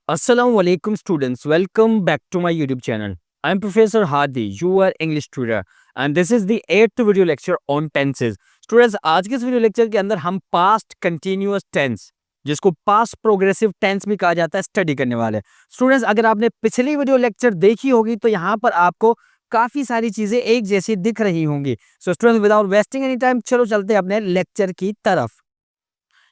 Assalamualaikum students, welcome back to my YouTube channel. I am Professor Hadi, your English tutor, and this is the 8th video lecture on tenses. Students, आज के इस video lecture के अंदर हम past continuous tense, जिसको past progressive tense भी कहा जाता है, स्टडी करने वाले। स्टूडेंट्स, अगर आपने पिछली वीडियो लेक्चर देखी होगी तो यहाँ पर आपको काफी सारी चीजें एक जैसी दिख रही होंगी। So students, without wasting any time, चलो चलते हैं अपने लेक्चर की तरफ।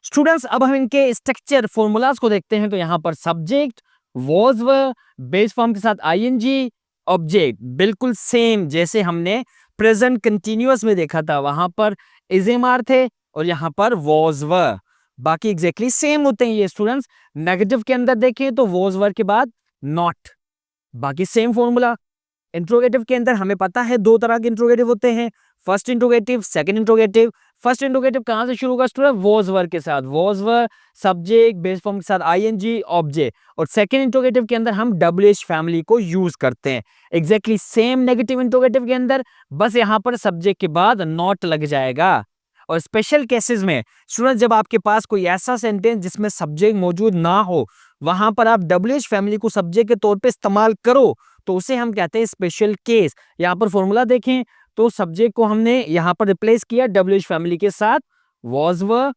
स्टूडेंट्स, अब हम इनके स्ट्रक्चर फॉर्मूलाज को देखते हैं। तो यहाँ पर subject, was were, base form के साथ आईएनजी, ऑब्जेक्ट बिल्कुल सेम जैसे हमने प्रेजेंट कंटिन्यूअस में देखा था। वहां पर इजेमार थे और यहाँ पर वॉज वर, बाकी एग्जैक्टली सेम होते हैं ये स्टूडेंट्स। नेगेटिव के अंदर देखें तो वॉज वर के बाद नॉट, बाकी सेम फॉर्मूला। इंट्रोगेटिव के अंदर हमें पता है दो तरह के इंट्रोगेटिव होते हैं, first interrogative, second interrogative. First interrogative कहां से शुरू होगा स्टूडेंट? वॉज वर के साथ, was were subject, base form के साथ आईएनजी, ऑब्जेक्ट। और सेकंड इंट्रोगेटिव के अंदर हम डब्ल्यूएच फैमिली को यूज करते हैं। एग्जैक्टली सेम नेगेटिव इंट्रोगेटिव के अंदर, बस यहां पर सब्जेक्ट के बाद नॉट लग जाएगा। और स्पेशल केसेस में स्टूडेंट, जब आपके पास कोई ऐसा सेंटेंस जिसमें सब्जेक्ट मौजूद ना हो, वहां पर आप डब्ल्यूएच फैमिली को सब्जेक्ट के तौर पे इस्तेमाल करो, तो उसे हम कहते हैं स्पेशल केस। यहाँ पर फॉर्मूला देखें तो सब्जेक्ट को हमने यहाँ पर रिप्लेस किया डब्ल्यूएच फैमिली के साथ, वॉज वर,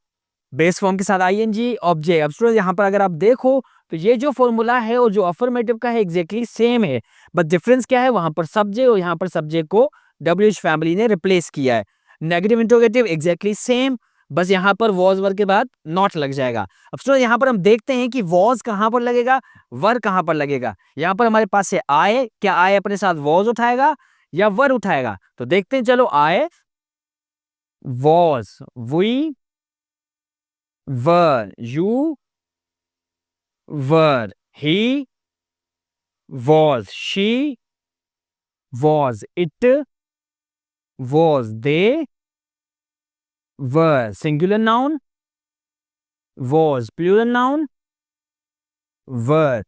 बेस फॉर्म के साथ आईएनजी, ऑब्जेक्ट। अब स्टूडेंट, यहाँ पर अगर आप देखो तो ये जो फॉर्मूला है और जो अफर्मेटिव का है एग्जैक्टली सेम है, बट डिफरेंस क्या है? वहां पर सब्जेक्ट और यहाँ पर सब्जेक्ट को डब्ल्यूएच फैमिली ने रिप्लेस किया है। नेगेटिव इंट्रोगेटिव एग्जैक्टली सेम, बस यहाँ पर वॉज वर के बाद नॉट लग जाएगा। अब स्टूडेंट, यहाँ पर हम देखते हैं कि वॉज कहाँ पर लगेगा, वर कहाँ पर लगेगा। यहाँ पर हमारे पास है आए, क्या आए अपने साथ वॉज उठाएगा या वर उठाएगा? तो देखते हैं, चलो। I, was, we, were, you, were, he, was, she, was, it, was, they, were singular noun, was plural noun, were.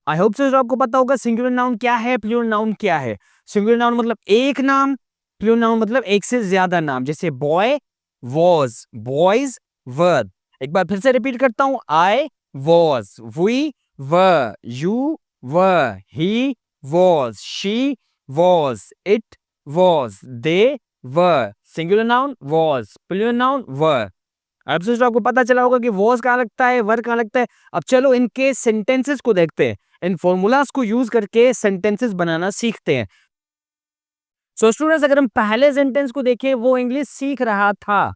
I hope so आपको पता होगा सिंगुलर नाउन क्या है, प्लूरल नाउन क्या है। सिंगुलर नाउन मतलब एक नाम, प्लूरल नाउन मतलब एक से ज्यादा नाम। जैसे बॉय, वॉज, बॉयज, वर। एक बार फिर से रिपीट करता हूं, I, was, we, were, you, were, he, was, she, was, it, was, they, were. Singular noun was, plural noun were. अब सोचो आपको पता चला होगा कि वॉज कहाँ लगता है, वर कहाँ लगता है। अब चलो इनके सेंटेंसेस को देखते हैं, इन फॉर्मूलाज को यूज करके सेंटेंसेस बनाना सीखते हैं। सो स्टूडेंट्स, अगर हम पहले सेंटेंस को देखें, वो इंग्लिश सीख रहा था।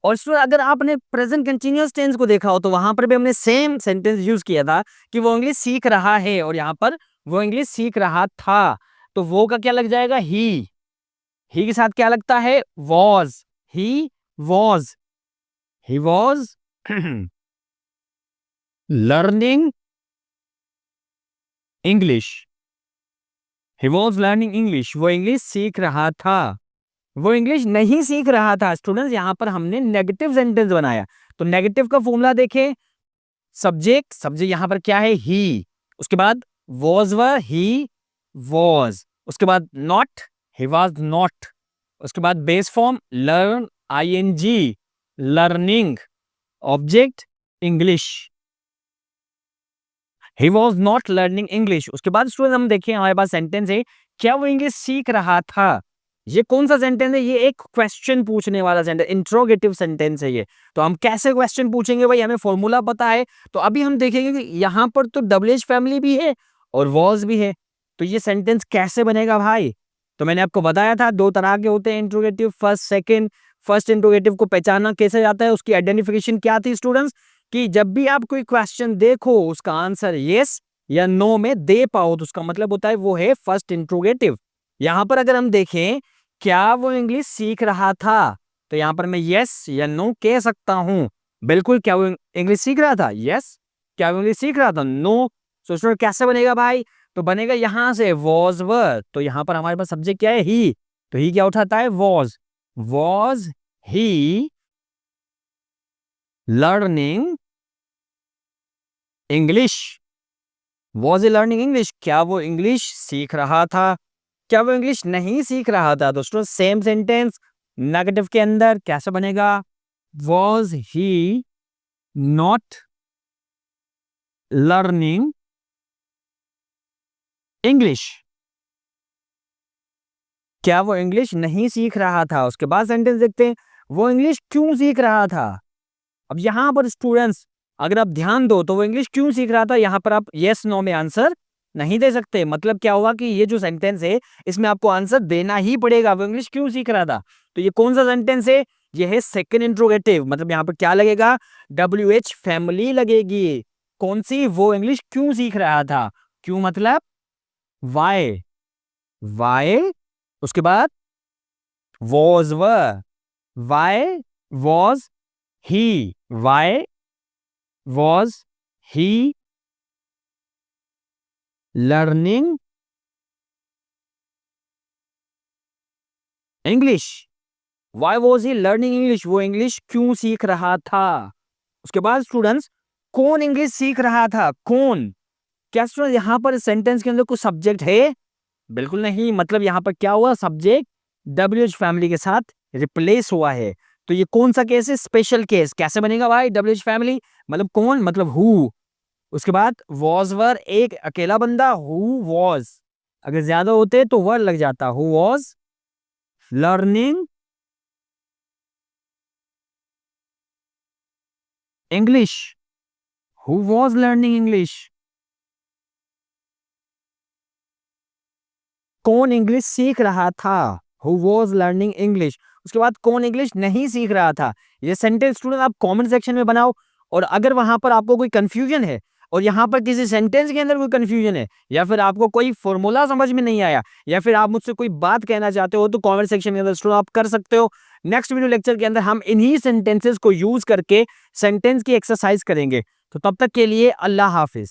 और स्टूडेंट, अगर आपने प्रेजेंट कंटीन्यूअस टेंस को देखा हो तो वहां पर भी हमने सेम सेंटेंस यूज किया था कि वो इंग्लिश सीख रहा है, और यहाँ पर वो इंग्लिश सीख रहा था। तो वो का क्या लग जाएगा? ही के साथ क्या लगता है? Was, he was, he was learning English. He was learning English. वो इंग्लिश सीख रहा था, वो इंग्लिश नहीं सीख रहा था। स्टूडेंट्स, यहां पर हमने नेगेटिव सेंटेंस बनाया। तो नेगेटिव का फॉर्मूला देखें, सब्जेक्ट यहां पर क्या है? ही। उसके बाद वॉज वर, ही वॉज। उसके बाद नॉट, ही वॉज नॉट। उसके बाद base form learn, ING, learning, object English. He was not learning English. उसके बाद स्टूडेंट हम देखें, हमारे पास सेंटेंस है, क्या वो इंग्लिश सीख रहा था। ये कौन सा सेंटेंस है? ये एक क्वेश्चन पूछने वाला सेंटेंस, इंट्रोगेटिव सेंटेंस है ये। तो हम कैसे क्वेश्चन पूछेंगे भाई? हमें फॉर्मूला पता है। तो अभी हम देखेंगे कि यहाँ पर तो डब्ल्यूएच फैमिली भी है और वॉज भी है, तो ये सेंटेंस कैसे बनेगा भाई? तो मैंने आपको बताया था दो तरह के होते हैं interrogative, first second. First interrogative को पहचाना कैसे जाता है, उसकी आइडेंटिफिकेशन क्या थी स्टूडेंट्स? कि जब भी आप कोई क्वेश्चन देखो, उसका आंसर यस या नो में दे पाओ, तो उसका मतलब होता है वो है फर्स्ट इंट्रोगेटिव। यहां पर अगर हम देखें, क्या वो इंग्लिश सीख रहा था, तो यहां पर मैं यस या नो कह सकता हूं। बिल्कुल, क्या वो इंग्लिश सीख रहा था? यस। क्या वो इंग्लिश सीख रहा था? नो। सोचो कैसे बनेगा भाई? तो बनेगा यहां से वॉज वर, तो यहां पर हमारे पास सब्जेक्ट क्या है? ही। तो ही क्या उठाता है? Was he learning English. Was he learning English, क्या वो इंग्लिश सीख रहा था? क्या वो इंग्लिश नहीं सीख रहा था? दोस्तों, सेम सेंटेंस नेगेटिव के अंदर कैसे बनेगा? Was he not learning English. क्या वो इंग्लिश नहीं सीख रहा था? उसके बाद सेंटेंस देखते हैं, वो इंग्लिश क्यों सीख रहा था? अब यहां पर स्टूडेंट्स अगर आप ध्यान दो तो वो इंग्लिश क्यों सीख रहा था, यहां पर आप यस नो में आंसर नहीं दे सकते। मतलब क्या हुआ कि ये जो सेंटेंस है इसमें आपको आंसर देना ही पड़ेगा, वो इंग्लिश क्यों सीख रहा था। तो ये कौन सा सेंटेंस है? ये है सेकंड इंट्रोगेटिव। मतलब यहां पर क्या लगेगा? WH फैमिली लगेगी। कौन सी? वो इंग्लिश क्यों सीख रहा था। क्यों मतलब वाई। वाई। उसके बाद वॉज व। Why was he. Why was he learning English. Why was he learning English? वो इंग्लिश क्यों सीख रहा था। उसके बाद स्टूडेंट्स कौन इंग्लिश सीख रहा था? कौन? क्या स्टूडेंट यहां पर सेंटेंस के अंदर कुछ सब्जेक्ट है? बिल्कुल नहीं। मतलब यहां पर क्या हुआ? सब्जेक्ट WH फैमिली के साथ रिप्लेस हुआ है। तो ये कौन सा केस है? Special case. कैसे बनेगा भाई? WH फैमिली मतलब कौन, मतलब हु। उसके बाद वॉज वर एक अकेला बंदा, हु वॉज। अगर ज्यादा होते तो वर लग जाता, who was learning English. Who was learning English. कौन इंग्लिश सीख रहा था? Who was learning English. उसके बाद कौन इंग्लिश नहीं सीख रहा था। ये सेंटेंस स्टूडेंट आप कमेंट सेक्शन में बनाओ। और अगर वहां पर आपको कोई कंफ्यूजन है और यहाँ पर किसी सेंटेंस के अंदर कोई कंफ्यूजन है या फिर आपको कोई फॉर्मूला समझ में नहीं आया या फिर आप मुझसे कोई बात कहना चाहते हो तो कमेंट सेक्शन के अंदर स्टूडेंट आप कर सकते हो। नेक्स्ट वीडियो लेक्चर के अंदर हम इन्हीं सेंटेंसेस को यूज करके सेंटेंस की एक्सरसाइज करेंगे। तो तब तक के लिए अल्लाह हाफिज।